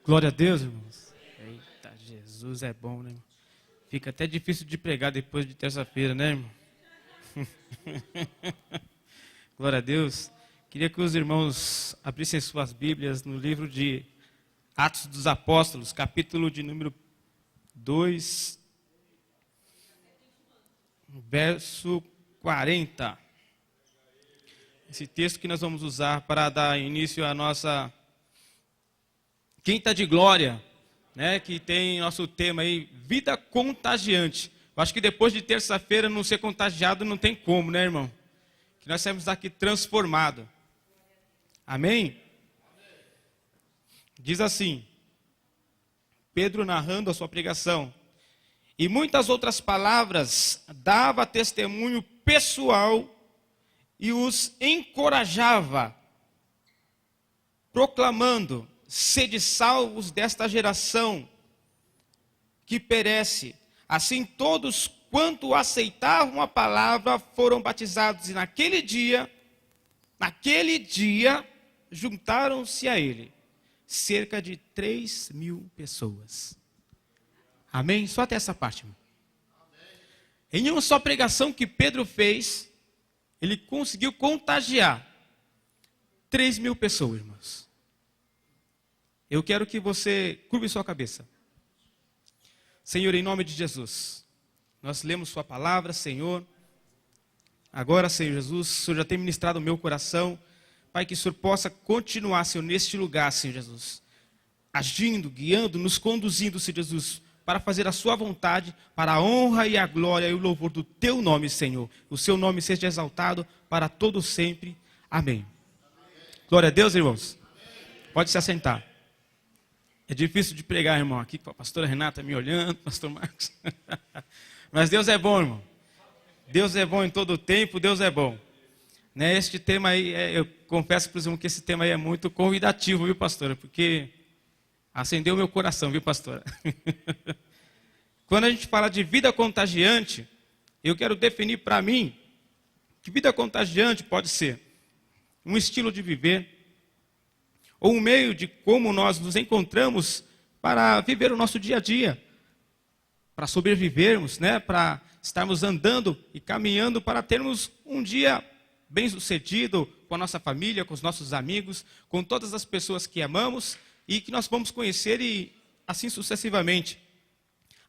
Glória a Deus, irmãos. Eita, Jesus é bom, né, irmão? Fica até difícil de pregar depois de terça-feira, né, irmão? Glória a Deus. Queria que os irmãos abrissem suas Bíblias no livro de Atos dos Apóstolos, capítulo de número 2, verso 40. Esse texto que nós vamos usar para dar início à nossa Quinta de Glória, né, que tem nosso tema aí, vida contagiante. Eu acho que depois de terça-feira não ser contagiado não tem como, né, irmão? Que nós saímos daqui transformados. Amém? Diz assim, Pedro narrando a sua pregação, e muitas outras palavras dava testemunho pessoal e os encorajava, proclamando: sede salvos desta geração que perece. Assim todos quanto aceitavam a palavra foram batizados, e naquele dia, juntaram-se a ele cerca de 3.000 pessoas. Amém? Só até essa parte, irmão. Em uma só pregação que Pedro fez, ele conseguiu contagiar 3.000 pessoas, irmãos. Eu quero que você curve sua cabeça. Senhor, em nome de Jesus, nós lemos sua palavra, Senhor. Agora, Senhor Jesus, o Senhor já tem ministrado o meu coração. Pai, que o Senhor possa continuar, Senhor, neste lugar, Senhor Jesus, agindo, guiando, nos conduzindo, Senhor Jesus, para fazer a sua vontade, para a honra e a glória e o louvor do teu nome, Senhor. O seu nome seja exaltado para todo sempre. Amém. Glória a Deus, irmãos. Pode se assentar. É difícil de pregar, irmão, aqui com a pastora Renata me olhando, pastor Marcos. Mas Deus é bom, irmão. Deus é bom em todo o tempo, Deus é bom. Né, este tema aí, eu confesso, por exemplo, que esse tema aí é muito convidativo, viu, pastora? Porque acendeu meu coração, viu, pastora? Quando a gente fala de vida contagiante, eu quero definir para mim que vida contagiante pode ser um estilo de viver, ou um meio de como nós nos encontramos para viver o nosso dia a dia, para sobrevivermos, né? Para estarmos andando e caminhando para termos um dia bem-sucedido com a nossa família, com os nossos amigos, com todas as pessoas que amamos e que nós vamos conhecer e assim sucessivamente.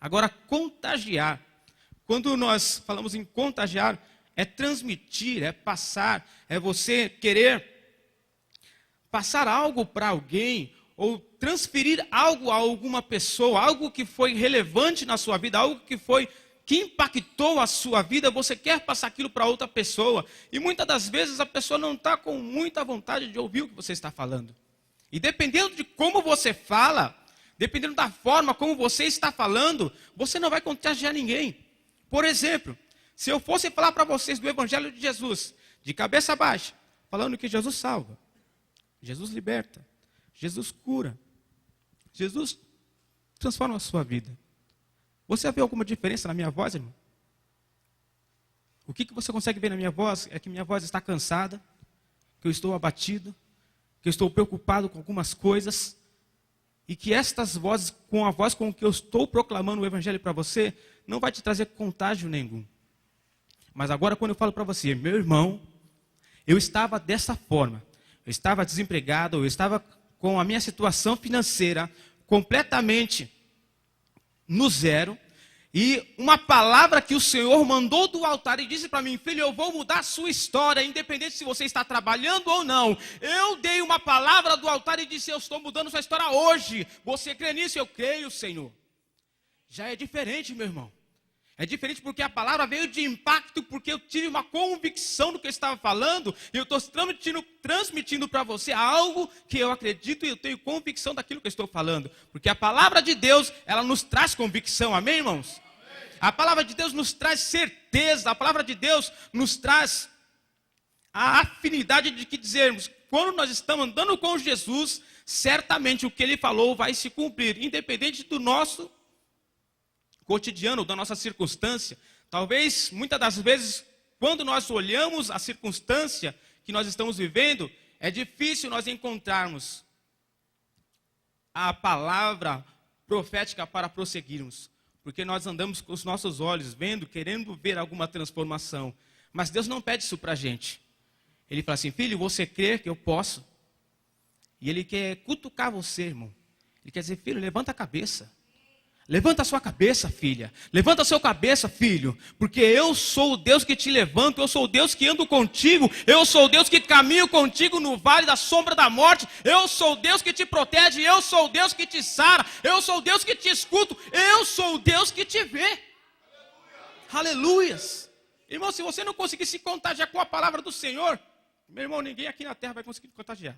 Agora, contagiar. Quando nós falamos em contagiar, é transmitir, é passar, é você querer passar algo para alguém ou transferir algo a alguma pessoa, algo que foi relevante na sua vida, algo que impactou a sua vida, você quer passar aquilo para outra pessoa. E muitas das vezes a pessoa não está com muita vontade de ouvir o que você está falando. E dependendo de como você fala, dependendo da forma como você está falando, você não vai contagiar ninguém. Por exemplo, se eu fosse falar para vocês do Evangelho de Jesus, de cabeça baixa, falando que Jesus salva, Jesus liberta, Jesus cura, Jesus transforma a sua vida. Você vê alguma diferença na minha voz, irmão? O que você consegue ver na minha voz é que minha voz está cansada, que eu estou abatido, que eu estou preocupado com algumas coisas, e que estas vozes, com a voz com que eu estou proclamando o Evangelho para você, não vai te trazer contágio nenhum. Mas agora quando eu falo para você, meu irmão, eu estava dessa forma, eu estava desempregado, eu estava com a minha situação financeira completamente no zero, e uma palavra que o Senhor mandou do altar e disse para mim: filho, eu vou mudar a sua história, independente se você está trabalhando ou não. Eu dei uma palavra do altar e disse: eu estou mudando sua história hoje. Você crê nisso? Eu creio, Senhor. Já é diferente, meu irmão. É diferente porque a palavra veio de impacto, porque eu tive uma convicção do que eu estava falando, e eu estou transmitindo para você algo que eu acredito e eu tenho convicção daquilo que eu estou falando. Porque a palavra de Deus, ela nos traz convicção, amém, irmãos? Amém. A palavra de Deus nos traz certeza, a palavra de Deus nos traz a afinidade de que dizermos, quando nós estamos andando com Jesus, certamente o que Ele falou vai se cumprir, independente do nosso cotidiano, da nossa circunstância. Talvez, muitas das vezes, quando nós olhamos a circunstância que nós estamos vivendo, é difícil nós encontrarmos a palavra profética para prosseguirmos. Porque nós andamos com os nossos olhos vendo, querendo ver alguma transformação. Mas Deus não pede isso para a gente. Ele fala assim, filho, você crê que eu posso? E Ele quer cutucar você, irmão. Ele quer dizer, filho, levanta a cabeça. Levanta a sua cabeça, filha. Levanta a sua cabeça, filho. Porque eu sou o Deus que te levanto. Eu sou o Deus que ando contigo. Eu sou o Deus que caminho contigo no vale da sombra da morte. Eu sou o Deus que te protege. Eu sou o Deus que te sara. Eu sou o Deus que te escuto. Eu sou o Deus que te vê. Aleluias. Irmão, se você não conseguir se contagiar com a palavra do Senhor, meu irmão, ninguém aqui na terra vai conseguir contagiar.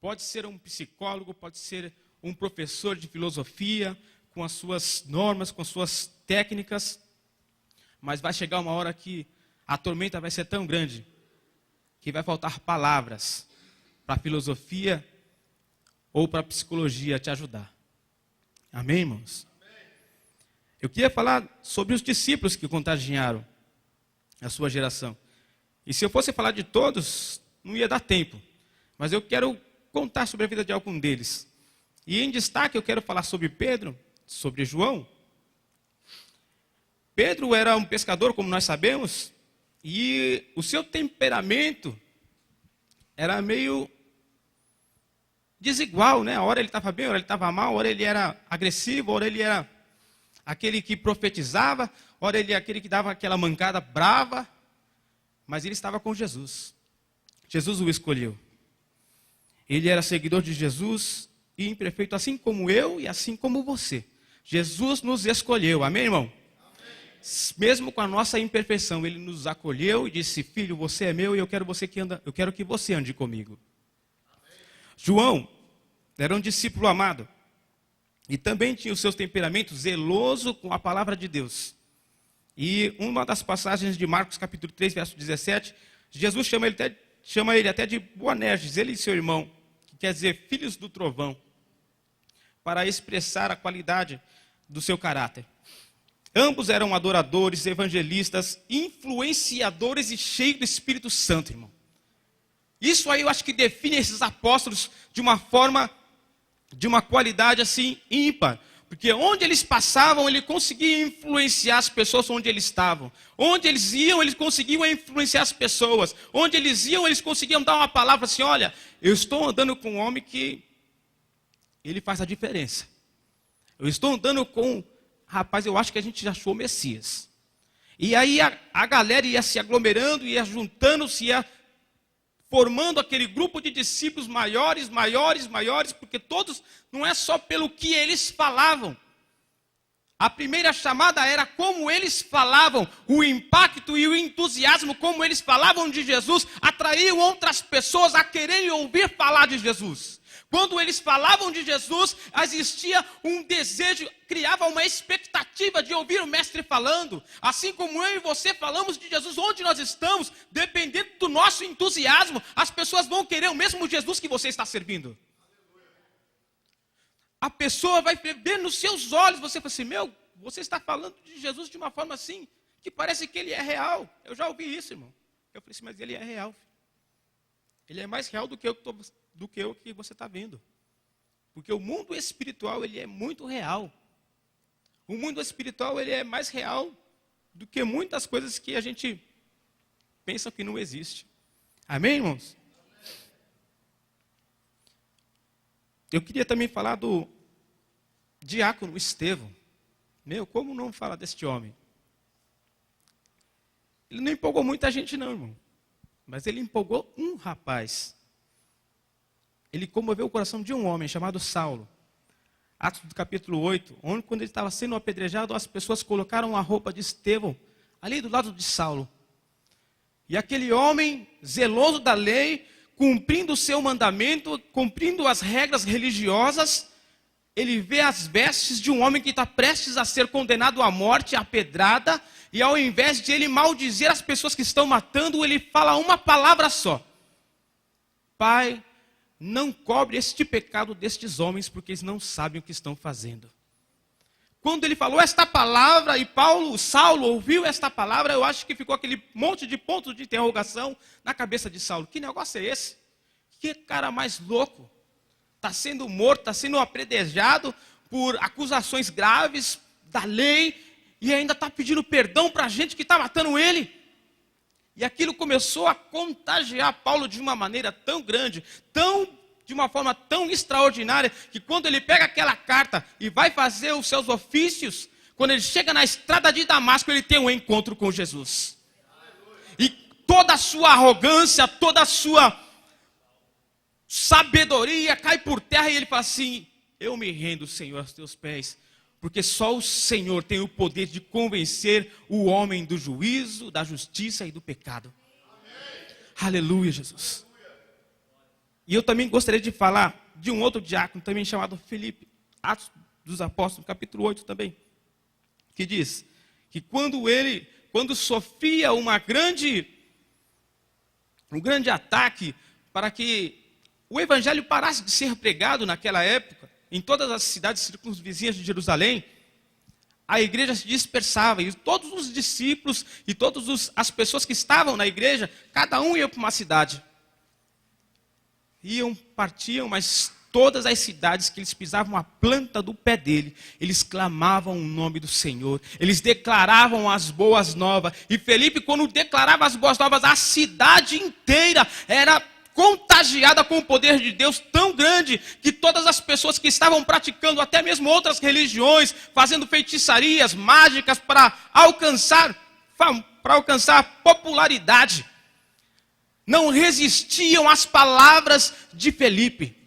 Pode ser um psicólogo, pode ser um professor de filosofia, com as suas normas, com as suas técnicas, mas vai chegar uma hora que a tormenta vai ser tão grande, que vai faltar palavras para a filosofia ou para a psicologia te ajudar. Amém, irmãos? Eu queria falar sobre os discípulos que contagiaram a sua geração. E se eu fosse falar de todos, não ia dar tempo. Mas eu quero contar sobre a vida de algum deles. E em destaque eu quero falar sobre Pedro, sobre João. Pedro era um pescador, como nós sabemos, e o seu temperamento era meio desigual, né? A hora ele estava bem, a hora ele estava mal, a hora ele era agressivo, a hora ele era aquele que profetizava, a hora ele era aquele que dava aquela mancada brava, mas ele estava com Jesus. Jesus o escolheu. Ele era seguidor de Jesus e imperfeito, assim como eu e assim como você. Jesus nos escolheu, amém, irmão? Amém. Mesmo com a nossa imperfeição, Ele nos acolheu e disse, filho, você é meu e eu quero que você ande comigo. Amém. João era um discípulo amado e também tinha os seus temperamentos zeloso com a palavra de Deus. E uma das passagens de Marcos capítulo 3, verso 17, Jesus chama ele até de Boanerges, ele e seu irmão, que quer dizer filhos do trovão, para expressar a qualidade do seu caráter. Ambos eram adoradores, evangelistas, influenciadores e cheios do Espírito Santo, irmão. Isso aí eu acho que define esses apóstolos de uma forma, de uma qualidade assim ímpar. Porque onde eles passavam, ele conseguia influenciar as pessoas onde eles estavam. Onde eles iam, eles conseguiam influenciar as pessoas. Onde eles iam, eles conseguiam dar uma palavra assim, olha, eu estou andando com um homem que ele faz a diferença. Eu estou andando com, rapaz, eu acho que a gente já achou o Messias. E aí a galera ia se aglomerando, ia juntando-se, ia formando aquele grupo de discípulos maiores, porque todos, não é só pelo que eles falavam. A primeira chamada era como eles falavam, o impacto e o entusiasmo, como eles falavam de Jesus, atraíam outras pessoas a quererem ouvir falar de Jesus. Quando eles falavam de Jesus, existia um desejo, criava uma expectativa de ouvir o Mestre falando. Assim como eu e você falamos de Jesus onde nós estamos, dependendo do nosso entusiasmo, as pessoas vão querer o mesmo Jesus que você está servindo. A pessoa vai ver nos seus olhos, você fala assim, você está falando de Jesus de uma forma assim, que parece que ele é real. Eu já ouvi isso, irmão. Eu falei assim, mas ele é real. Ele é mais real do que o que você está vendo. Porque o mundo espiritual, ele é muito real. O mundo espiritual, ele é mais real do que muitas coisas que a gente pensa que não existe. Amém, irmãos? Eu queria também falar do diácono Estevão. Como não falar deste homem? Ele não empolgou muita gente não, irmão. Mas ele empolgou um rapaz. Ele comoveu o coração de um homem chamado Saulo. Atos do capítulo 8, onde quando ele estava sendo apedrejado, as pessoas colocaram a roupa de Estevão ali do lado de Saulo. E aquele homem, zeloso da lei, cumprindo o seu mandamento, cumprindo as regras religiosas, ele vê as vestes de um homem que está prestes a ser condenado à morte, à pedrada, e ao invés de ele maldizer as pessoas que estão matando, ele fala uma palavra só. Pai, não cobre este pecado destes homens, porque eles não sabem o que estão fazendo. Quando ele falou esta palavra, e Saulo ouviu esta palavra, eu acho que ficou aquele monte de pontos de interrogação na cabeça de Saulo. Que negócio é esse? Que cara mais louco? está sendo morto, está sendo apedrejado por acusações graves da lei, e ainda está pedindo perdão para a gente que está matando ele. E aquilo começou a contagiar Paulo de uma maneira tão grande, de uma forma tão extraordinária, que quando ele pega aquela carta e vai fazer os seus ofícios, quando ele chega na estrada de Damasco, ele tem um encontro com Jesus. E toda a sua arrogância, toda a sua sabedoria cai por terra, e ele fala assim: eu me rendo, Senhor, aos teus pés, porque só o Senhor tem o poder de convencer o homem do juízo, da justiça e do pecado. Amém. Aleluia, Jesus. E eu também gostaria de falar de um outro diácono também chamado Filipe, Atos dos Apóstolos, capítulo 8 também, que diz que quando sofria um grande ataque para que o evangelho parasse de ser pregado naquela época, em todas as cidades circunvizinhas de Jerusalém, a igreja se dispersava, e todos os discípulos e todas as pessoas que estavam na igreja, cada um ia para uma cidade. Partiam, mas todas as cidades que eles pisavam a planta do pé dele, eles clamavam o nome do Senhor, eles declaravam as boas novas. E Felipe, quando declarava as boas novas, a cidade inteira era contagiada com o poder de Deus tão grande, que todas as pessoas que estavam praticando até mesmo outras religiões, fazendo feitiçarias, mágicas para alcançar popularidade, não resistiam às palavras de Felipe,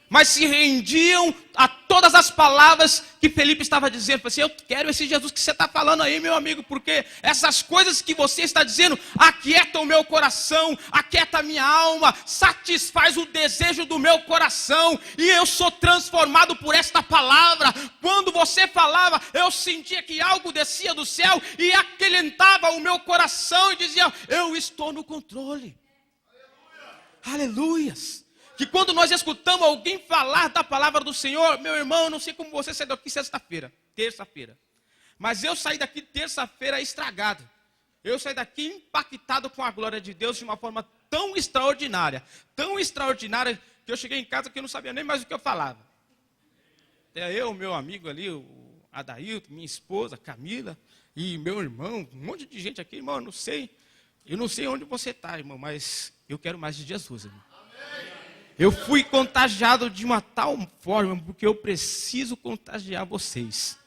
mas se rendiam a todas as palavras que Felipe estava dizendo. Assim: eu quero esse Jesus que você está falando aí, meu amigo, porque essas coisas que você está dizendo aquietam o meu coração, aquieta a minha alma, satisfaz o desejo do meu coração, e eu sou transformado por esta palavra. Quando você falava, eu sentia que algo descia do céu e aquilentava o meu coração, e dizia: eu estou no controle. Aleluias. Que quando nós escutamos alguém falar da palavra do Senhor, meu irmão, eu não sei como você saiu daqui terça-feira, mas eu saí daqui terça-feira estragado. Eu saí daqui impactado com a glória de Deus de uma forma tão extraordinária, que eu cheguei em casa que eu não sabia nem mais o que eu falava. Até eu, meu amigo ali, o Adailton, minha esposa, Camila, e meu irmão, um monte de gente aqui, irmão, eu não sei onde você está, irmão, mas eu quero mais de Jesus, irmão. Eu fui contagiado de uma tal forma, porque eu preciso contagiar vocês.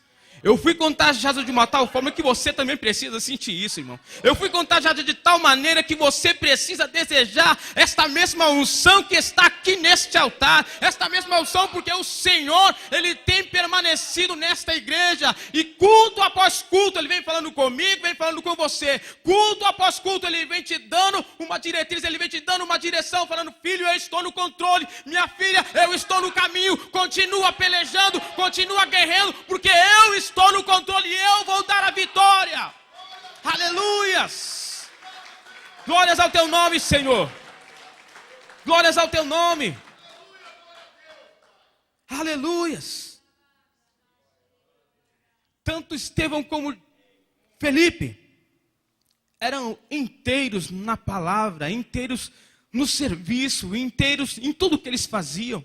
Eu fui contagiado de uma tal forma que você também precisa sentir isso, irmão. Eu fui contagiado de tal maneira que você precisa desejar esta mesma unção que está aqui neste altar. Esta mesma unção, porque o Senhor, Ele tem permanecido nesta igreja. E culto após culto, Ele vem falando comigo, vem falando com você. Culto após culto, Ele vem te dando uma diretriz, Ele vem te dando uma direção, falando: filho, eu estou no controle. Minha filha, eu estou no caminho. Continua pelejando, continua guerreando, porque eu estou no controle e eu vou dar a vitória. Aleluias. Glórias ao teu nome, Senhor. Glórias ao teu nome. Aleluias. Tanto Estevão como Felipe eram inteiros na palavra, inteiros no serviço, inteiros em tudo que eles faziam.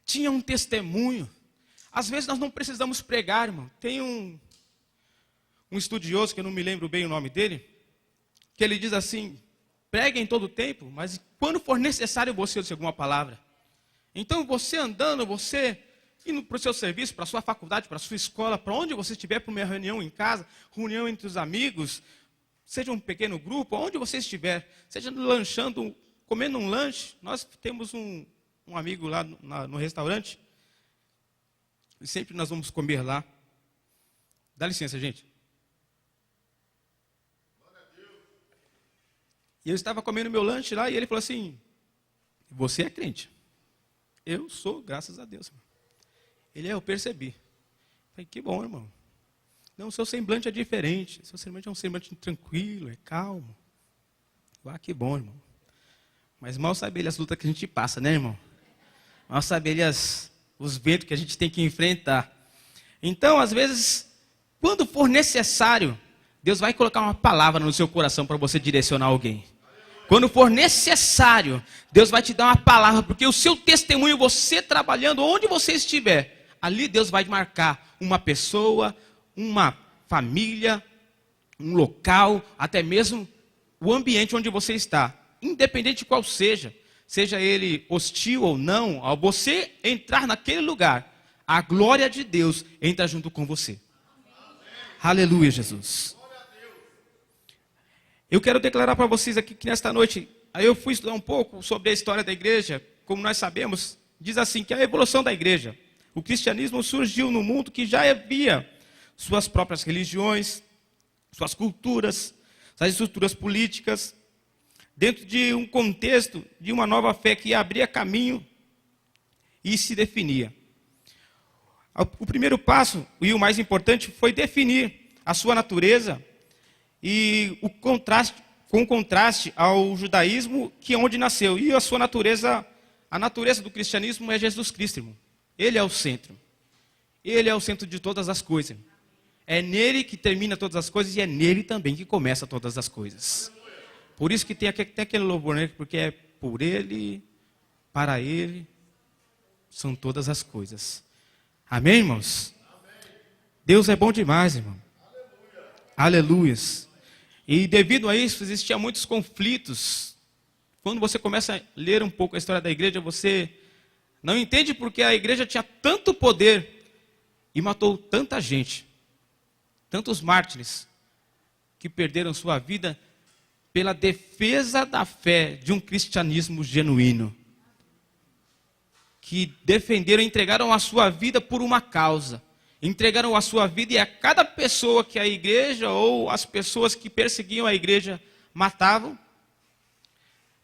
Tinham um testemunho. Às vezes nós não precisamos pregar, irmão. Tem um estudioso, que eu não me lembro bem o nome dele, que ele diz assim: pregue em todo o tempo, mas quando for necessário você dizer alguma palavra. Então você andando, você indo para o seu serviço, para a sua faculdade, para a sua escola, para onde você estiver, para uma reunião em casa, reunião entre os amigos, seja um pequeno grupo, onde você estiver, seja lanchando, comendo um lanche. Nós temos um amigo lá no restaurante, e sempre nós vamos comer lá. Dá licença, gente. E eu estava comendo meu lanche lá, e ele falou assim: você é crente? Eu sou, graças a Deus. Eu percebi. Falei: que bom, irmão. Não, o seu semblante é diferente. O seu semblante é um semblante tranquilo, é calmo. Que bom, irmão. Mas mal sabe ele as lutas que a gente passa, né, irmão? Mal sabe ele os ventos que a gente tem que enfrentar. Então, às vezes, quando for necessário, Deus vai colocar uma palavra no seu coração para você direcionar alguém. Quando for necessário, Deus vai te dar uma palavra, porque o seu testemunho, você trabalhando onde você estiver, ali Deus vai marcar uma pessoa, uma família, um local, até mesmo o ambiente onde você está, independente de qual seja ele hostil ou não, ao você entrar naquele lugar, a glória de Deus entra junto com você. Aleluia, Jesus. Eu quero declarar para vocês aqui que nesta noite, aí eu fui estudar um pouco sobre a história da igreja. Como nós sabemos, diz assim que a evolução da igreja, o cristianismo surgiu no mundo que já havia suas próprias religiões, suas culturas, suas estruturas políticas, dentro de um contexto de uma nova fé que abria caminho e se definia. O primeiro passo, e o mais importante, foi definir a sua natureza e com contraste ao judaísmo, que é onde nasceu. E a sua natureza, a natureza do cristianismo é Jesus Cristo, irmão. Ele é o centro. Ele é o centro de todas as coisas. É nele que termina todas as coisas e é nele também que começa todas as coisas. Por isso que tem até aquele louvor, né? Porque é por ele, para ele, são todas as coisas. Amém, irmãos? Deus é bom demais, irmão. Aleluias. E devido a isso, existiam muitos conflitos. Quando você começa a ler um pouco a história da igreja, você não entende porque a igreja tinha tanto poder e matou tanta gente, tantos mártires, que perderam sua vida pela defesa da fé de um cristianismo genuíno. Que defenderam e entregaram a sua vida por uma causa. Entregaram a sua vida e a cada pessoa que a igreja ou as pessoas que perseguiam a igreja matavam,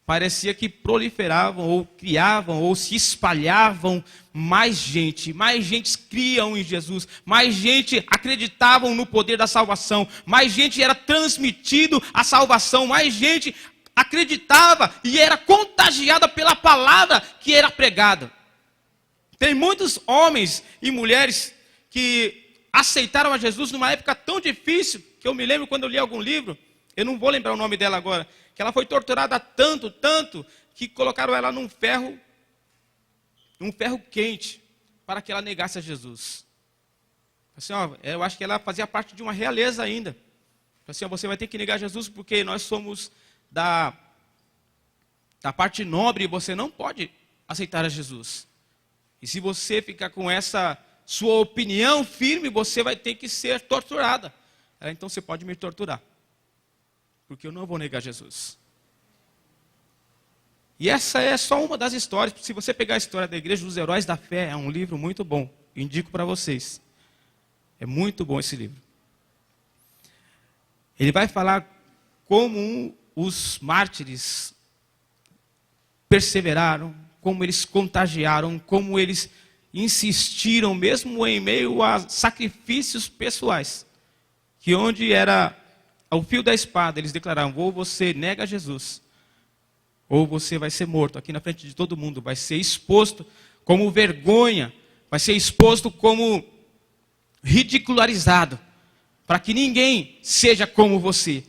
parecia que proliferavam ou criavam ou se espalhavam mais gente criam em Jesus, mais gente acreditavam no poder da salvação, mais gente era transmitido a salvação, mais gente acreditava e era contagiada pela palavra que era pregada. Tem muitos homens e mulheres que aceitaram a Jesus numa época tão difícil, que eu me lembro quando eu li algum livro, eu não vou lembrar o nome dela agora, que ela foi torturada tanto, que colocaram ela num ferro quente, para que ela negasse a Jesus. Assim, ó, eu acho que ela fazia parte de uma realeza ainda. Assim, ó, você vai ter que negar Jesus porque nós somos da parte nobre e você não pode aceitar a Jesus. E se você ficar com essa sua opinião firme, você vai ter que ser torturada. Então você pode me torturar, porque eu não vou negar Jesus. E essa é só uma das histórias. Se você pegar a história da Igreja dos Heróis da Fé, é um livro muito bom. Eu indico para vocês. É muito bom esse livro. Ele vai falar como os mártires perseveraram, como eles contagiaram, como eles insistiram, mesmo em meio a sacrifícios pessoais, que onde era ao fio da espada, eles declararam: ou você nega Jesus, ou você vai ser morto aqui na frente de todo mundo, vai ser exposto como vergonha, vai ser exposto como ridicularizado, para que ninguém seja como você.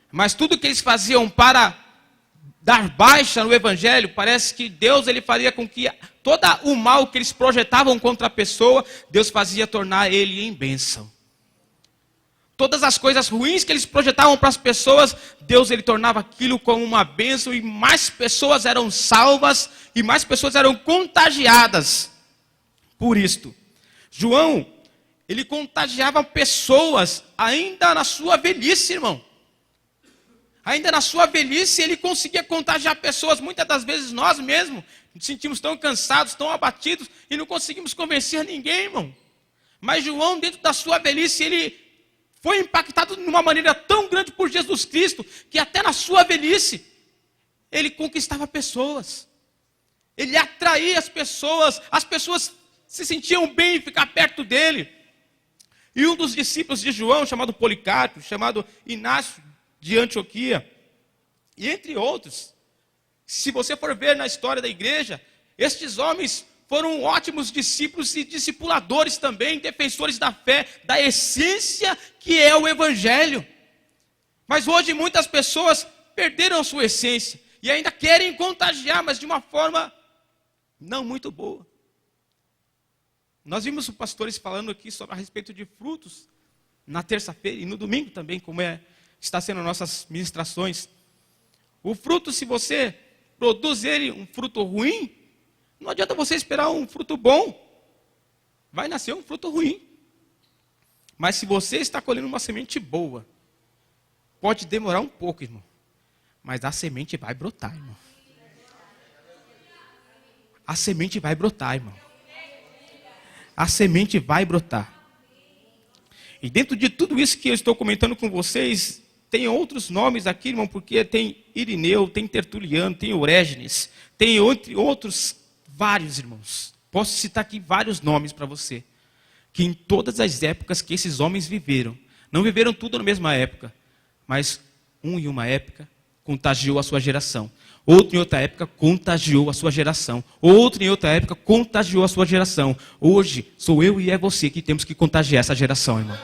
Mas tudo que eles faziam para dar baixa no evangelho, parece que Deus ele faria com que todo o mal que eles projetavam contra a pessoa, Deus fazia tornar ele em bênção. Todas as coisas ruins que eles projetavam para as pessoas, Deus ele tornava aquilo como uma bênção e mais pessoas eram salvas e mais pessoas eram contagiadas por isto. João, ele contagiava pessoas ainda na sua velhice, irmão. Ainda na sua velhice ele conseguia contagiar pessoas. Muitas das vezes nós mesmos nos sentimos tão cansados, tão abatidos e não conseguimos convencer ninguém, irmão. Mas João, dentro da sua velhice, ele foi impactado de uma maneira tão grande por Jesus Cristo, que até na sua velhice, ele conquistava pessoas. Ele atraía as pessoas se sentiam bem em ficar perto dele. E um dos discípulos de João, chamado Policarpo, chamado Inácio de Antioquia, e entre outros, se você for ver na história da igreja, estes homens foram ótimos discípulos e discipuladores também, defensores da fé, da essência que é o evangelho. Mas hoje muitas pessoas perderam a sua essência, e ainda querem contagiar, mas de uma forma não muito boa. Nós vimos os pastores falando aqui a respeito de frutos na terça-feira e no domingo também, como está sendo nossas ministrações. O fruto, se você produz ele um fruto ruim, não adianta você esperar um fruto bom. Vai nascer um fruto ruim. Mas se você está colhendo uma semente boa, pode demorar um pouco, irmão, mas a semente vai brotar, irmão. A semente vai brotar, irmão. A semente vai brotar. E dentro de tudo isso que eu estou comentando com vocês, tem outros nomes aqui, irmão, porque tem Irineu, tem Tertuliano, tem Orégenes, tem outros vários, irmãos. Posso citar aqui vários nomes para você. Que em todas as épocas que esses homens viveram, não viveram tudo na mesma época, mas um em uma época contagiou a sua geração. Outro em outra época contagiou a sua geração. Outro em outra época contagiou a sua geração. Hoje sou eu e é você que temos que contagiar essa geração, irmão.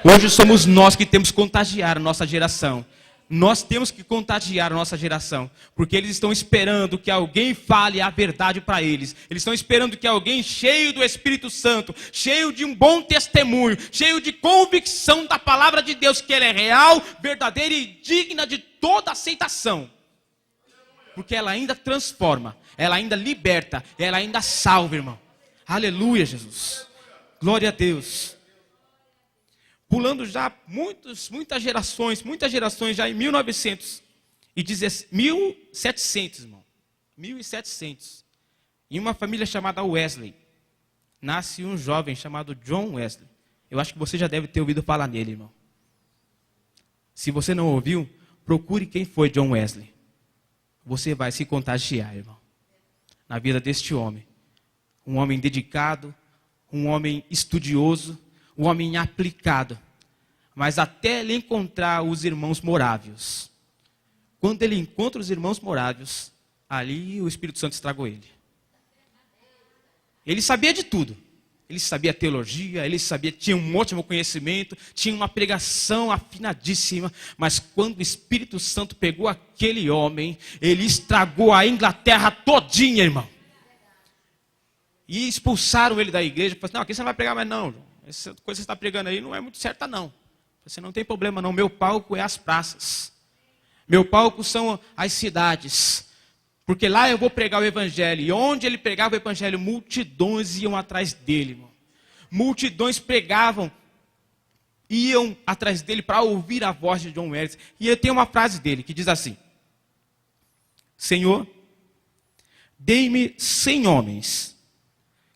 Hoje somos nós que temos que contagiar a nossa geração. Nós temos que contagiar a nossa geração, porque eles estão esperando que alguém fale a verdade para eles. Eles estão esperando que alguém cheio do Espírito Santo, cheio de um bom testemunho, cheio de convicção da palavra de Deus, que ela é real, verdadeira e digna de toda aceitação. Porque ela ainda transforma, ela ainda liberta, ela ainda salva, irmão. Aleluia, Jesus. Glória a Deus. Pulando já muitas gerações já em 1700, irmão. 1700. Em uma família chamada Wesley, nasce um jovem chamado John Wesley. Eu acho que você já deve ter ouvido falar nele, irmão. Se você não ouviu, procure quem foi John Wesley. Você vai se contagiar, irmão, na vida deste homem. Um homem dedicado, um homem estudioso, um homem aplicado. Mas até ele encontrar os irmãos morávios. Quando ele encontra os irmãos morávios, ali o Espírito Santo estragou ele. Ele sabia de tudo. Ele sabia teologia, tinha um ótimo conhecimento, tinha uma pregação afinadíssima. Mas quando o Espírito Santo pegou aquele homem, ele estragou a Inglaterra todinha, irmão. E expulsaram ele da igreja. Falaram, não, aqui você não vai pregar mais não, João. Essa coisa que você está pregando aí não é muito certa não. Você não tem problema não, meu palco é as praças. Meu palco são as cidades. Porque lá eu vou pregar o evangelho. E onde ele pregava o evangelho, multidões iam atrás dele, irmão. Multidões pregavam, iam atrás dele para ouvir a voz de John Wesley. E eu tenho uma frase dele que diz assim: Senhor, dei-me 100 homens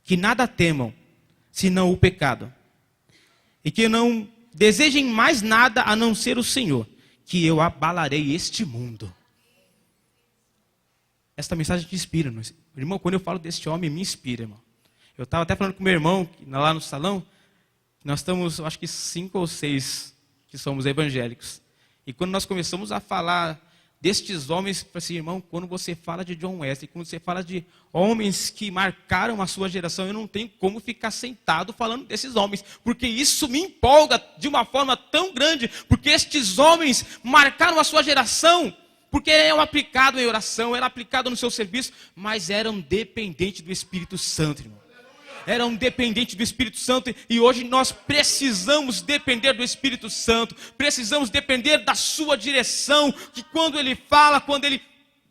que nada temam, senão o pecado, e que não desejem mais nada a não ser o Senhor, que eu abalarei este mundo. Esta mensagem te inspira, não? Irmão, quando eu falo deste homem, me inspira, irmão. Eu estava até falando com meu irmão, lá no salão, nós estamos, acho que 5 ou 6 que somos evangélicos. E quando nós começamos a falar destes homens, eu falei assim, irmão, quando você fala de John Wesley, quando você fala de homens que marcaram a sua geração, eu não tenho como ficar sentado falando desses homens, porque isso me empolga de uma forma tão grande, porque estes homens marcaram a sua geração, porque eram aplicados em oração, eram aplicados no seu serviço, mas eram dependentes do Espírito Santo, irmão. Eram dependentes do Espírito Santo, e hoje nós precisamos depender do Espírito Santo, precisamos depender da sua direção, que quando Ele fala, quando Ele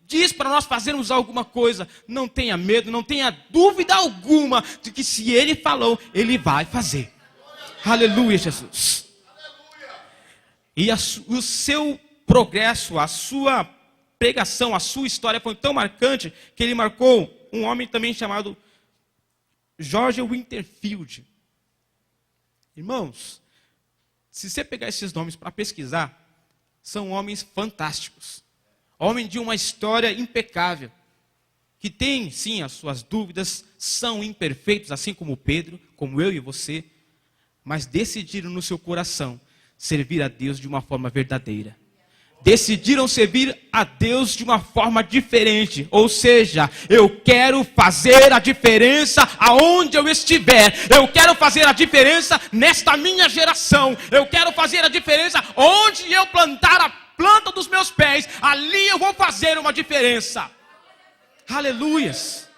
diz para nós fazermos alguma coisa, não tenha medo, não tenha dúvida alguma, de que se Ele falou, Ele vai fazer. Aleluia, Jesus. E o seu progresso, a sua pregação, a sua história foi tão marcante, que Ele marcou um homem também chamado George Winterfield. Irmãos, se você pegar esses nomes para pesquisar, são homens fantásticos. Homem de uma história impecável, que tem sim as suas dúvidas, são imperfeitos, assim como Pedro, como eu e você, mas decidiram no seu coração servir a Deus de uma forma verdadeira. Decidiram servir a Deus de uma forma diferente. Ou seja, eu quero fazer a diferença aonde eu estiver. Eu quero fazer a diferença nesta minha geração. Eu quero fazer a diferença onde eu plantar a planta dos meus pés, ali eu vou fazer uma diferença. Aleluias.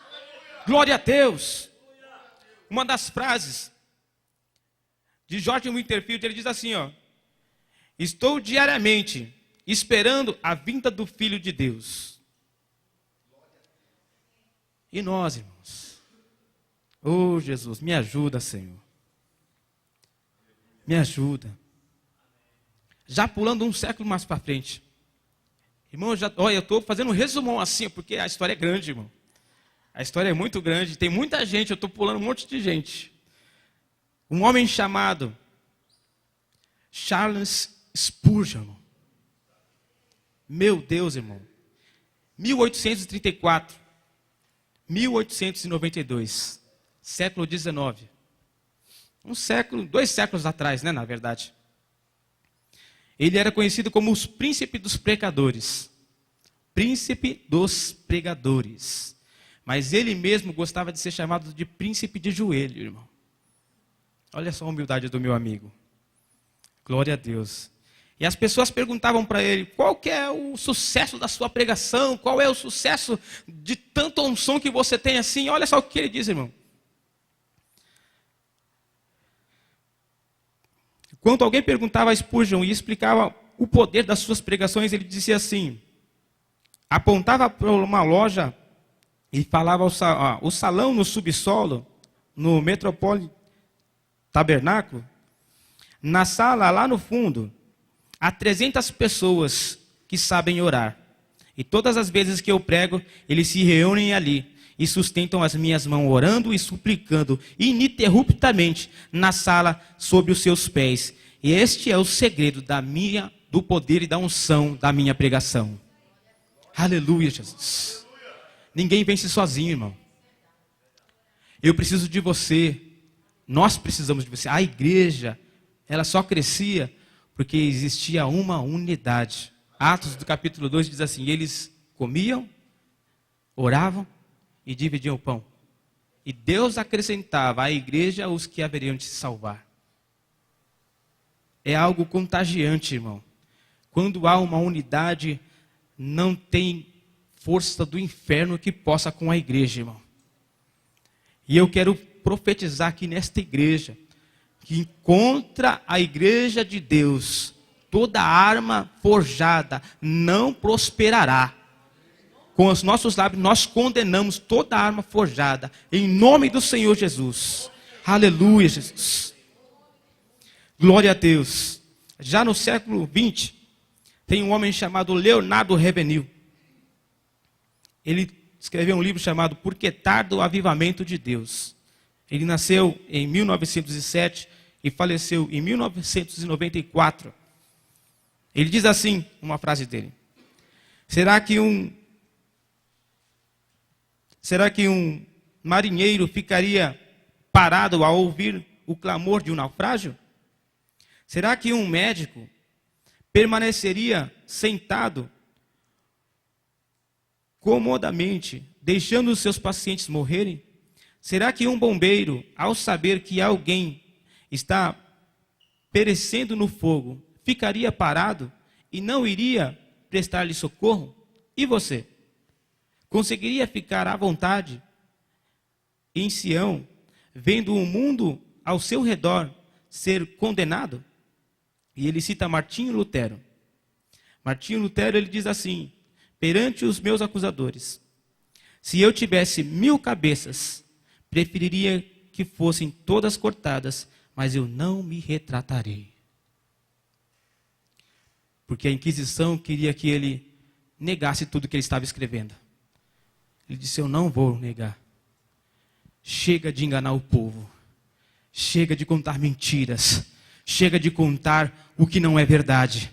Glória a Deus. Uma das frases de George Winterfield, ele diz assim, ó: estou diariamente esperando a vinda do Filho de Deus. E nós, irmãos? Oh, Jesus, me ajuda, Senhor. Me ajuda. Já pulando um século mais para frente. Irmão, eu estou fazendo um resumão assim, porque a história é grande, irmão. A história é muito grande, tem muita gente, eu estou pulando um monte de gente. Um homem chamado Charles Spurgeon, irmão. Meu Deus, irmão. 1834, 1892, século XIX. Um século, 2 séculos atrás, né, na verdade. Ele era conhecido como os príncipe dos pregadores. Príncipe dos pregadores. Mas ele mesmo gostava de ser chamado de príncipe de joelho, irmão. Olha só a humildade do meu amigo. Glória a Deus. E as pessoas perguntavam para ele, qual que é o sucesso da sua pregação? Qual é o sucesso de tanta unção que você tem assim? Olha só o que ele diz, irmão. Quando alguém perguntava a Spurgeon e explicava o poder das suas pregações, ele dizia assim, apontava para uma loja e falava o salão no subsolo, no Metropole Tabernáculo, na sala lá no fundo, há 300 pessoas que sabem orar. E todas as vezes que eu prego, eles se reúnem ali e sustentam as minhas mãos orando e suplicando ininterruptamente na sala sobre os seus pés. E este é o segredo do poder e da unção da minha pregação. Aleluia, Jesus. Ninguém vence sozinho, irmão. Eu preciso de você. Nós precisamos de você. A igreja, ela só crescia porque existia uma unidade. Atos do capítulo 2 diz assim, eles comiam, oravam e dividiam o pão. E Deus acrescentava à igreja os que haveriam de se salvar. É algo contagiante, irmão. Quando há uma unidade, não tem força do inferno que possa com a igreja, irmão. E eu quero profetizar aqui nesta igreja, que contra a igreja de Deus, toda arma forjada não prosperará. Com os nossos lábios, nós condenamos toda arma forjada, em nome do Senhor Jesus. Aleluia, Jesus. Glória a Deus. Já no século XX, tem um homem chamado Leonardo Ravenhill. Ele escreveu um livro chamado Por que Tarda o Avivamento de Deus. Ele nasceu em 1907 e faleceu em 1994. Ele diz assim, uma frase dele. Será que um marinheiro ficaria parado ao ouvir o clamor de um naufrágio? Será que um médico permaneceria sentado comodamente, deixando os seus pacientes morrerem? Será que um bombeiro, ao saber que alguém está perecendo no fogo, ficaria parado e não iria prestar-lhe socorro? E você? Conseguiria ficar à vontade em Sião, vendo o mundo ao seu redor ser condenado? E ele cita Martinho Lutero. Martinho Lutero, ele diz assim, perante os meus acusadores, se eu tivesse 1000 cabeças, preferiria que fossem todas cortadas, mas eu não me retratarei. Porque a Inquisição queria que ele negasse tudo que ele estava escrevendo. Ele disse, eu não vou negar. Chega de enganar o povo. Chega de contar mentiras. Chega de contar o que não é verdade.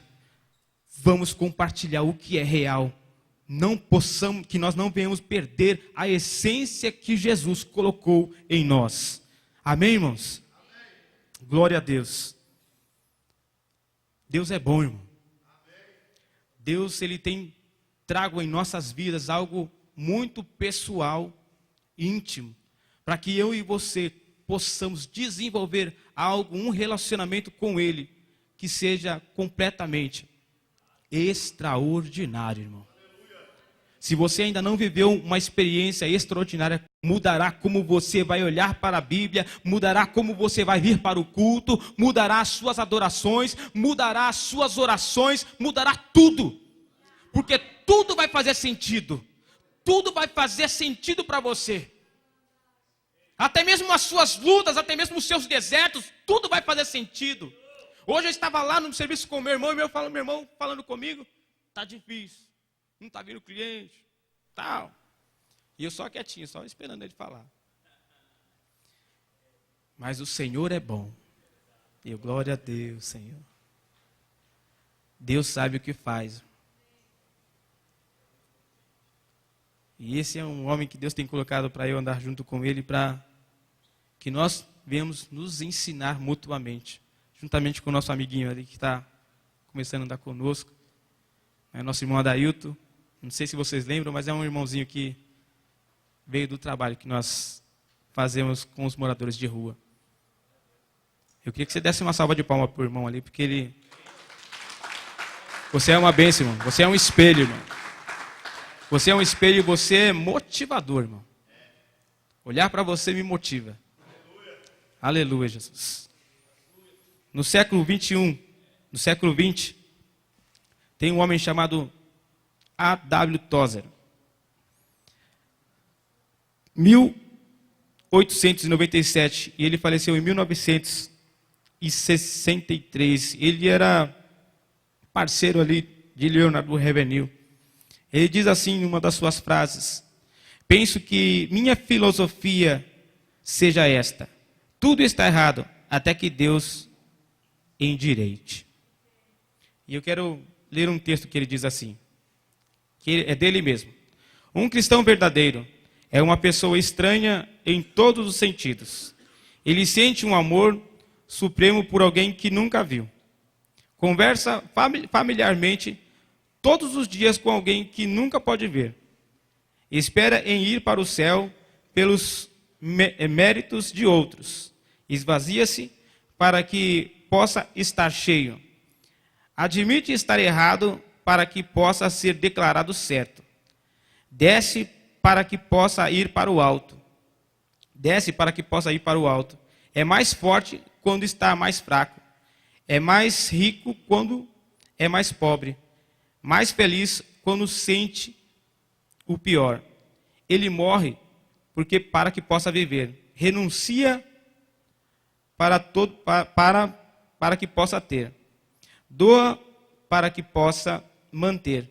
Vamos compartilhar o que é real. Que nós não venhamos perder a essência que Jesus colocou em nós. Amém, irmãos? Amém. Glória a Deus. Deus é bom, irmão. Amém. Deus, Ele tem trago em nossas vidas algo muito pessoal, íntimo, para que eu e você possamos desenvolver algo, um relacionamento com Ele, que seja completamente extraordinário, irmão. Se você ainda não viveu uma experiência extraordinária, mudará como você vai olhar para a Bíblia, mudará como você vai vir para o culto, mudará as suas adorações, mudará as suas orações, mudará tudo. Porque tudo vai fazer sentido. Tudo vai fazer sentido para você. Até mesmo as suas lutas, até mesmo os seus desertos, tudo vai fazer sentido. Hoje eu estava lá no serviço com o meu irmão, e meu irmão falando comigo, tá difícil. Não está vindo cliente, tal. E eu só quietinho, só esperando ele falar. Mas o Senhor é bom. E glória a Deus, Senhor. Deus sabe o que faz. E esse é um homem que Deus tem colocado para eu andar junto com ele, para que nós venhamos nos ensinar mutuamente. Juntamente com o nosso amiguinho ali que está começando a andar conosco. Nosso irmão Adailton. Não sei se vocês lembram, mas é um irmãozinho que veio do trabalho que nós fazemos com os moradores de rua. Eu queria que você desse uma salva de palmas para o irmão ali, porque ele... Você é uma bênção, irmão. Você é um espelho, irmão. Você é um espelho e você é motivador, irmão. Olhar para você me motiva. Aleluia, Jesus. No século 21, no século 20, tem um homem chamado A.W. Tozer. 1897, e ele faleceu em 1963. Ele era parceiro ali de Leonardo Ravenhill. Ele diz assim em uma das suas frases: penso que minha filosofia seja esta: tudo está errado até que Deus endireite. E eu quero ler um texto que ele diz assim, que é dele mesmo. Um cristão verdadeiro é uma pessoa estranha em todos os sentidos. Ele sente um amor supremo por alguém que nunca viu. Conversa familiarmente todos os dias com alguém que nunca pode ver. Espera em ir para o céu pelos méritos de outros. Esvazia-se para que possa estar cheio. Admite estar errado para que possa ser declarado certo. Desce para que possa ir para o alto. Desce para que possa ir para o alto. É mais forte quando está mais fraco. É mais rico quando é mais pobre. Mais feliz quando sente o pior. Ele morre para que possa viver. Renuncia para que possa ter. Doa para que possa manter.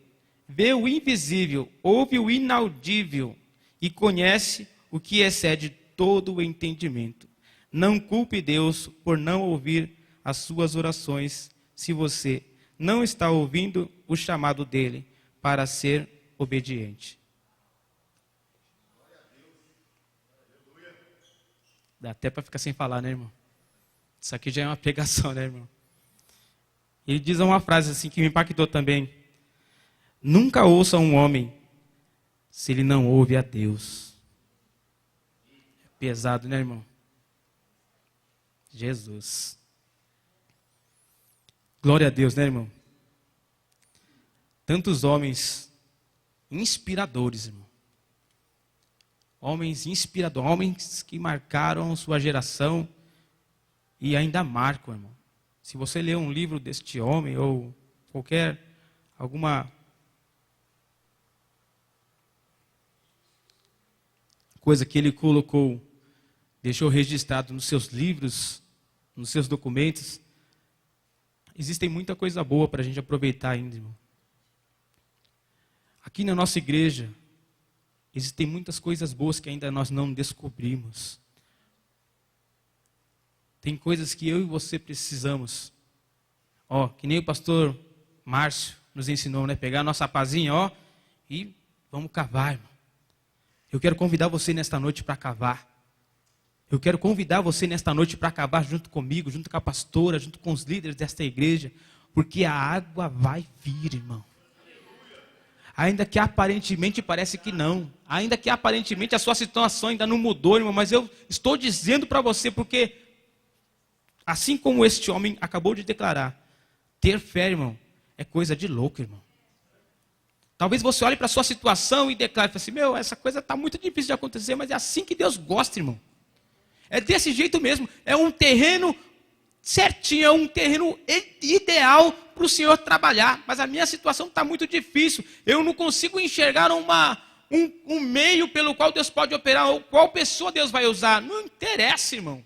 Vê o invisível, ouve o inaudível e conhece o que excede todo o entendimento. Não culpe Deus por não ouvir as suas orações, se você não está ouvindo o chamado dele para ser obediente. Dá até para ficar sem falar, né, irmão? Isso aqui já é uma pregação, né, irmão? Ele diz uma frase assim que me impactou também. Nunca ouça um homem se ele não ouve a Deus. É pesado, né, irmão? Jesus. Glória a Deus, né, irmão? Tantos homens inspiradores, irmão. Homens inspiradores, homens que marcaram sua geração e ainda marcam, irmão. Se você ler um livro deste homem ou alguma coisa que ele colocou, deixou registrado nos seus livros, nos seus documentos, existem muita coisa boa para a gente aproveitar ainda, irmão. Aqui na nossa igreja, existem muitas coisas boas que ainda nós não descobrimos. Tem coisas que eu e você precisamos. Que nem o pastor Márcio nos ensinou, né? Pegar a nossa pazinha, e vamos cavar, irmão. Eu quero convidar você nesta noite para cavar. Eu quero convidar você nesta noite para cavar junto comigo, junto com a pastora, junto com os líderes desta igreja, porque a água vai vir, irmão. Ainda que aparentemente parece que não. Ainda que aparentemente a sua situação ainda não mudou, irmão, mas eu estou dizendo para você, porque assim como este homem acabou de declarar, ter fé, irmão, é coisa de louco, irmão. Talvez você olhe para a sua situação e declare assim, essa coisa está muito difícil de acontecer, mas é assim que Deus gosta, irmão. É desse jeito mesmo. É um terreno certinho, é um terreno ideal para o Senhor trabalhar. Mas a minha situação está muito difícil. Eu não consigo enxergar um meio pelo qual Deus pode operar, ou qual pessoa Deus vai usar. Não interessa, irmão.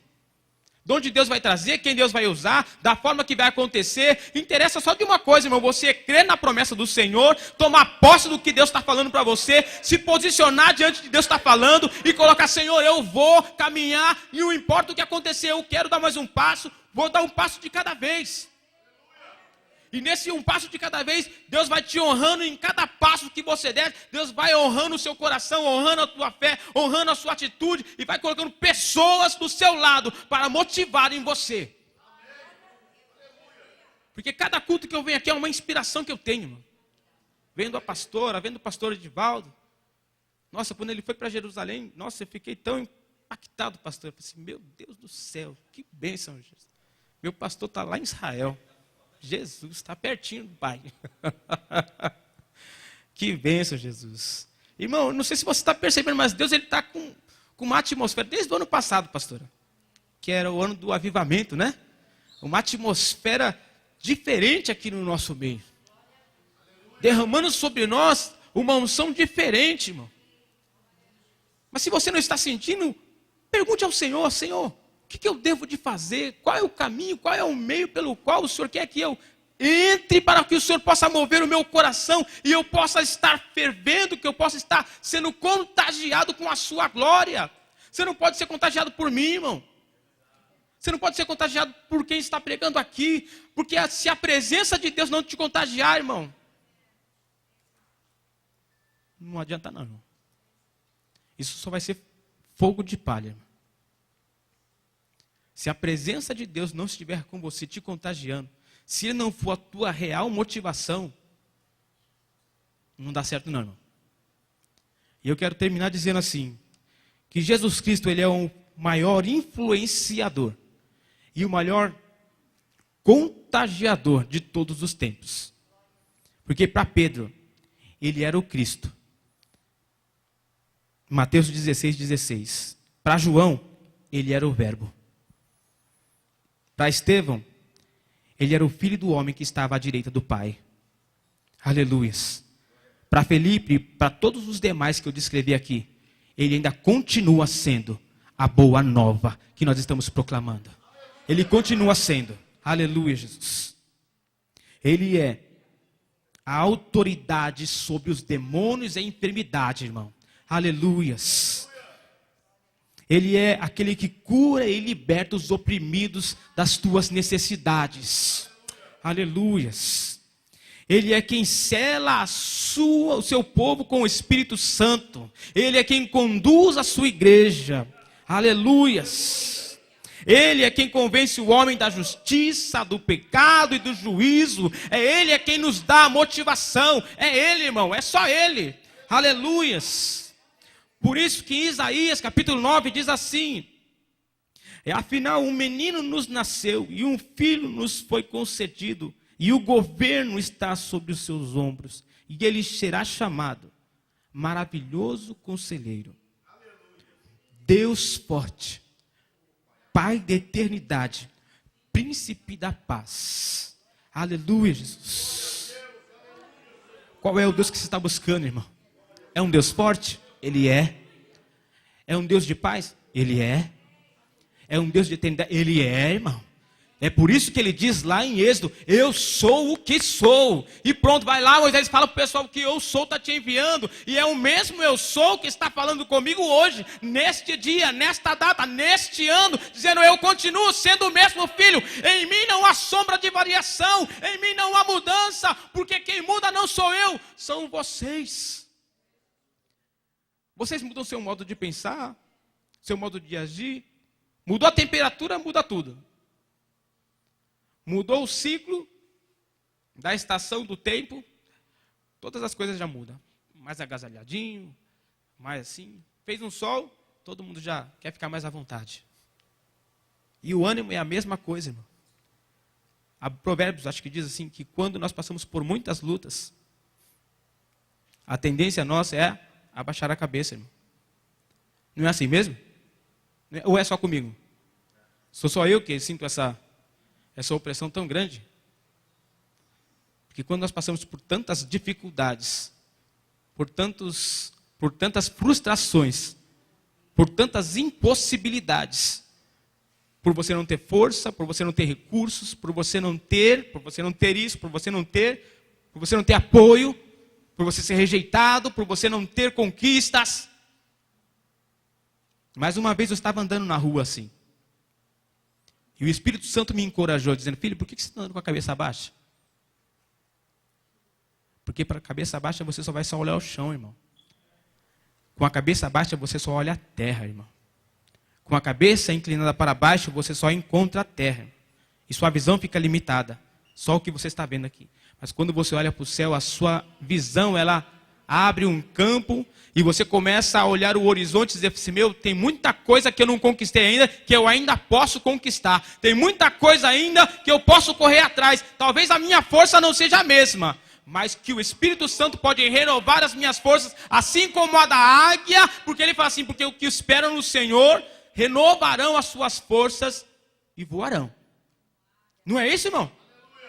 De onde Deus vai trazer, quem Deus vai usar, da forma que vai acontecer. Interessa só de uma coisa, irmão, você crer na promessa do Senhor, tomar posse do que Deus está falando para você, se posicionar diante de Deus está falando e colocar, Senhor, eu vou caminhar e não importa o que acontecer, eu quero dar mais um passo, vou dar um passo de cada vez. E nesse um passo de cada vez, Deus vai te honrando em cada passo que você der. Deus vai honrando o seu coração, honrando a tua fé, honrando a sua atitude. E vai colocando pessoas do seu lado para motivarem você. Porque cada culto que eu venho aqui é uma inspiração que eu tenho, irmão. Vendo a pastora, vendo o pastor Edivaldo. Nossa, quando ele foi para Jerusalém, nossa, eu fiquei tão impactado, pastor. Eu falei assim, meu Deus do céu, que bênção, Jesus. Meu pastor está lá em Israel. Jesus, está pertinho do Pai. Que bênção, Jesus. Irmão, não sei se você está percebendo, mas Deus está com uma atmosfera, desde o ano passado, pastora, que era o ano do avivamento, né? Uma atmosfera diferente aqui no nosso meio. Derramando sobre nós uma unção diferente, irmão. Mas se você não está sentindo, pergunte ao Senhor, Senhor, o que eu devo de fazer? Qual é o caminho? Qual é o meio pelo qual o Senhor quer que eu entre para que o Senhor possa mover o meu coração e eu possa estar fervendo, que eu possa estar sendo contagiado com a sua glória? Você não pode ser contagiado por mim, irmão. Você não pode ser contagiado por quem está pregando aqui, porque se a presença de Deus não te contagiar, irmão, não adianta não, irmão. Isso só vai ser fogo de palha, irmão. Se a presença de Deus não estiver com você, te contagiando, se ele não for a tua real motivação, não dá certo não, irmão. E eu quero terminar dizendo assim, que Jesus Cristo, ele é o maior influenciador e o maior contagiador de todos os tempos. Porque para Pedro, ele era o Cristo. Mateus 16:16. Para João, ele era o Verbo. Para Estevão, ele era o filho do homem que estava à direita do Pai. Aleluias. Para Felipe, para todos os demais que eu descrevi aqui, ele ainda continua sendo a boa nova que nós estamos proclamando. Ele continua sendo. Aleluia, Jesus. Ele é a autoridade sobre os demônios e a enfermidade, irmão. Aleluias. Ele é aquele que cura e liberta os oprimidos das tuas necessidades. Aleluias. Ele é quem sela o seu povo com o Espírito Santo. Ele é quem conduz a sua igreja. Aleluias. Ele é quem convence o homem da justiça, do pecado e do juízo. Ele é quem nos dá a motivação. É Ele, irmão, é só Ele. Aleluias. Por isso que Isaías capítulo 9 diz assim, afinal um menino nos nasceu e um filho nos foi concedido e o governo está sobre os seus ombros e ele será chamado Maravilhoso Conselheiro, Deus Forte, Pai da Eternidade, Príncipe da Paz. Aleluia, Jesus. Qual é o Deus que você está buscando, irmão? É um Deus forte? Ele é. É um Deus de paz? Ele é. É um Deus de eternidade? Ele é, irmão. É por isso que ele diz lá em Êxodo, eu sou o que sou. E pronto, vai lá, Moisés fala para o pessoal que eu sou está te enviando. E é o mesmo eu sou que está falando comigo hoje, neste dia, nesta data, neste ano, dizendo eu continuo sendo o mesmo filho. Em mim não há sombra de variação, em mim não há mudança, porque quem muda não sou eu, são vocês. Vocês mudam seu modo de pensar, seu modo de agir. Mudou a temperatura, muda tudo. Mudou o ciclo da estação do tempo, todas as coisas já mudam. Mais agasalhadinho, mais assim. Fez um sol, todo mundo já quer ficar mais à vontade. E o ânimo é a mesma coisa, irmão. Provérbios, acho que diz assim, que quando nós passamos por muitas lutas, a tendência nossa é abaixar a cabeça, irmão. Não é assim mesmo? Ou é só comigo? Sou só eu que sinto essa opressão tão grande? Porque quando nós passamos por tantas dificuldades, por tantas frustrações, por tantas impossibilidades, por você não ter força, por você não ter recursos, por você não ter isso, por você não ter apoio, por você ser rejeitado, por você não ter conquistas. Mais uma vez eu estava andando na rua assim. E o Espírito Santo me encorajou, dizendo: filho, por que você está andando com a cabeça baixa? Porque para a cabeça baixa você só vai olhar o chão, irmão. Com a cabeça baixa você só olha a terra, irmão. Com a cabeça inclinada para baixo você só encontra a terra. E sua visão fica limitada. Só o que você está vendo aqui. Mas quando você olha para o céu, a sua visão, ela abre um campo e você começa a olhar o horizonte e dizer assim: meu, tem muita coisa que eu não conquistei ainda, que eu ainda posso conquistar. Tem muita coisa ainda que eu posso correr atrás. Talvez a minha força não seja a mesma, mas que o Espírito Santo pode renovar as minhas forças, assim como a da águia, porque ele fala assim: porque o que esperam no Senhor renovarão as suas forças e voarão. Não é isso, irmão?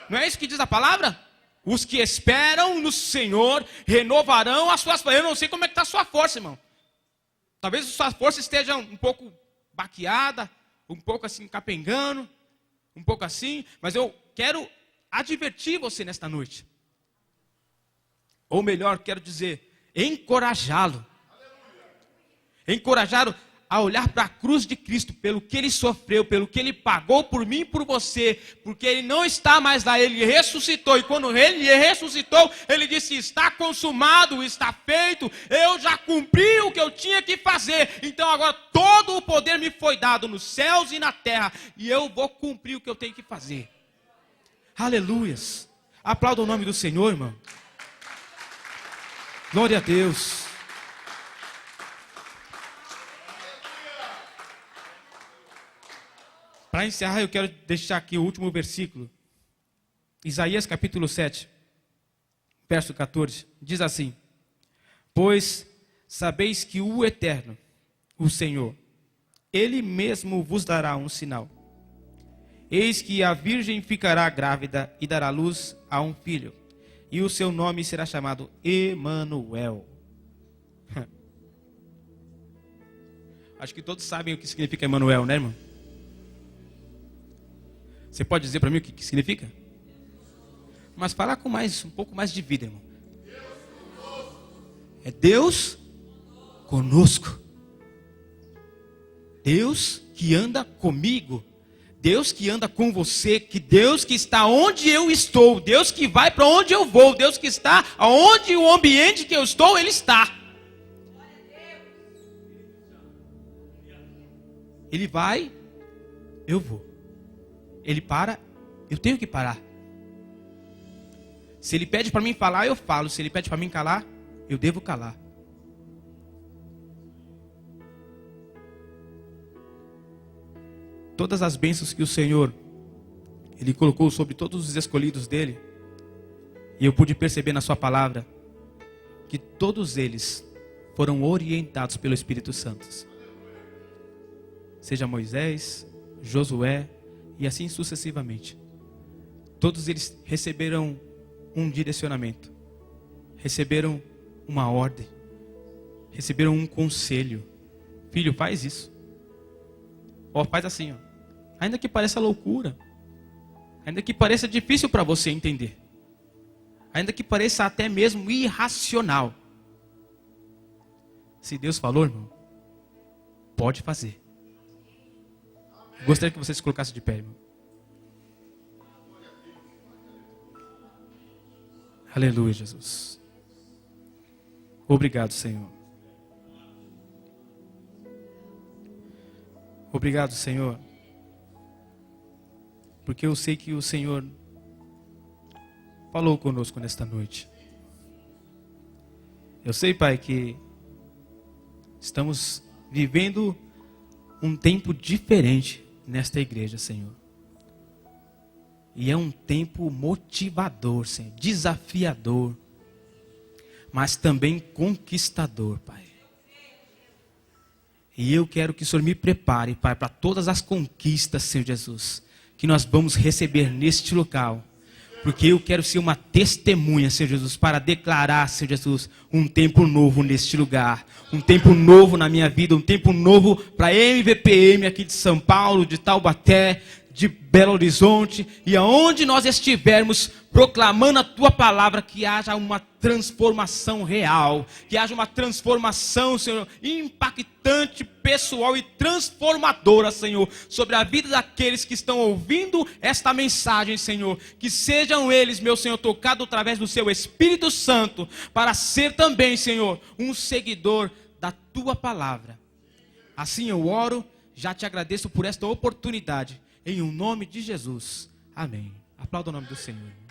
Não é isso que diz a palavra? Os que esperam no Senhor renovarão as suas forças. Eu não sei como é que está a sua força, irmão. Talvez a sua força esteja um pouco baqueada, um pouco assim capengando, um pouco assim. Mas eu quero advertir você nesta noite. Ou melhor, quero dizer, encorajá-lo. Encorajá-lo a olhar para a cruz de Cristo, pelo que Ele sofreu, pelo que Ele pagou por mim e por você, porque Ele não está mais lá, Ele ressuscitou, e quando Ele ressuscitou, Ele disse: está consumado, está feito, eu já cumpri o que eu tinha que fazer, então agora todo o poder me foi dado nos céus e na terra, e eu vou cumprir o que eu tenho que fazer. Aleluias! Aplauda o nome do Senhor, irmão. Glória a Deus. Para encerrar, eu quero deixar aqui o último versículo. Isaías capítulo 7, verso 14. Diz assim: pois sabeis que o Eterno, o Senhor, Ele mesmo vos dará um sinal. Eis que a virgem ficará grávida e dará luz a um filho, e o seu nome será chamado Emanuel. Acho que todos sabem o que significa Emanuel, né, irmão? Você pode dizer para mim o que significa? Mas falar com um pouco mais de vida, irmão. É Deus conosco. Deus que anda comigo. Deus que anda com você. Que Deus que está onde eu estou. Deus que vai para onde eu vou. Deus que está onde o ambiente que eu estou, Ele está. Ele vai, eu vou. Ele para, eu tenho que parar. Se Ele pede para mim falar, eu falo. Se Ele pede para mim calar, eu devo calar. Todas as bênçãos que o Senhor, Ele colocou sobre todos os escolhidos dEle, e eu pude perceber na sua palavra, que todos eles foram orientados pelo Espírito Santo. Seja Moisés, Josué, e assim sucessivamente. Todos eles receberam um direcionamento, receberam uma ordem, receberam um conselho. Filho, faz isso. Faz assim, ó. Ainda que pareça loucura, ainda que pareça difícil para você entender, ainda que pareça até mesmo irracional, se Deus falou, irmão, pode fazer. Gostaria que você se colocasse de pé, irmão. Aleluia, Jesus. Obrigado, Senhor. Obrigado, Senhor. Porque eu sei que o Senhor falou conosco nesta noite. Eu sei, Pai, que estamos vivendo um tempo diferente nesta igreja, Senhor. E é um tempo motivador, Senhor, desafiador, mas também conquistador, Pai. E eu quero que o Senhor me prepare, Pai, para todas as conquistas, Senhor Jesus, que nós vamos receber neste local. Porque eu quero ser uma testemunha, Senhor Jesus, para declarar, Senhor Jesus, um tempo novo neste lugar. Um tempo novo na minha vida, um tempo novo para a MVPM aqui de São Paulo, de Taubaté, de Belo Horizonte. E aonde nós estivermos proclamando a Tua palavra, que haja uma transformação real. Que haja uma transformação, Senhor, impactante, pessoal e transformadora, Senhor, sobre a vida daqueles que estão ouvindo esta mensagem, Senhor. Que sejam eles, meu Senhor, tocados através do Seu Espírito Santo, para ser também, Senhor, um seguidor da Tua palavra. Assim eu oro, já te agradeço por esta oportunidade. Em o nome de Jesus. Amém. Aplauda o nome do Senhor.